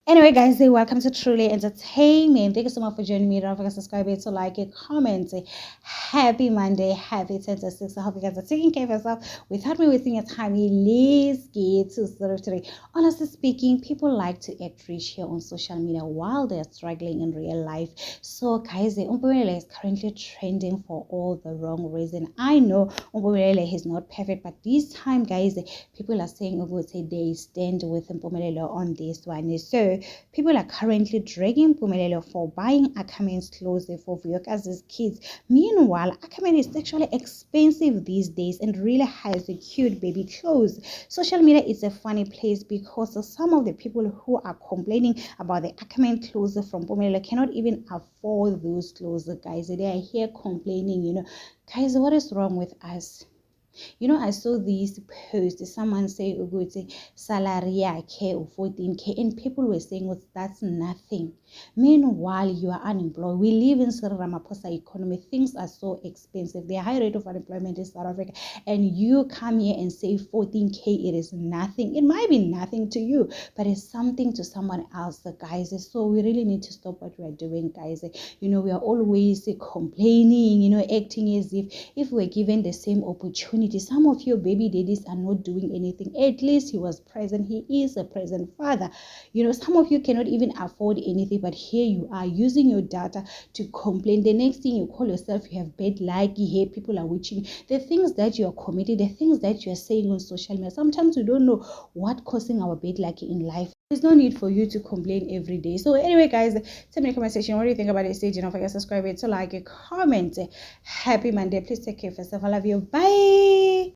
Anyway, guys, welcome to Truly Entertainment. Thank you so much for joining me. Don't forget to subscribe, to like it, comment. Happy Monday, happy 10 to 6. I hope you guys are taking care of yourself. Without me wasting your time, let's get to sort today. Honestly speaking, people like to act rich here on social media while they're struggling in real life. So, guys, Umpumelele is currently trending for all the wrong reason. I know Umpumelele is not perfect, but this time, guys, people are saying they stand with Umpumelele on this one. So, people are currently dragging Pumelelo for buying Ackerman's clothes for Vuyokazi's kids. Meanwhile, Ackerman is actually expensive these days and really has a cute baby clothes. Social media is a funny place because some of the people who are complaining about the Ackerman clothes from Pumelelo cannot even afford those clothes, guys. They are here complaining, Guys, what is wrong with us? I saw this post. Someone say salary yakhe 14K, and people were saying that's nothing. Meanwhile, you are unemployed. We live in Cyril Ramaphosa economy. Things are so expensive. The high rate of unemployment in South Africa, and you come here and say 14K. It is nothing. It might be nothing to you, but it's something to someone else, guys. So we really need to stop what we are doing, guys. We are always complaining, acting as if we're given the same opportunity. Some of your baby daddies are not doing anything. At least he was present. He is a present father. Some of you cannot even afford anything, but here you are using your data to complain. The next thing you call yourself, you have bad luck, here people are watching. The things that you are committing, the things that you are saying on social media, sometimes we don't know what causing our bad luck in life. There's no need for you to complain every day. So anyway, guys, tell me in the comment section, what do you think about this stage? Don't forget to subscribe, to like, comment. Happy Monday. Please take care of yourself. I love you. Bye.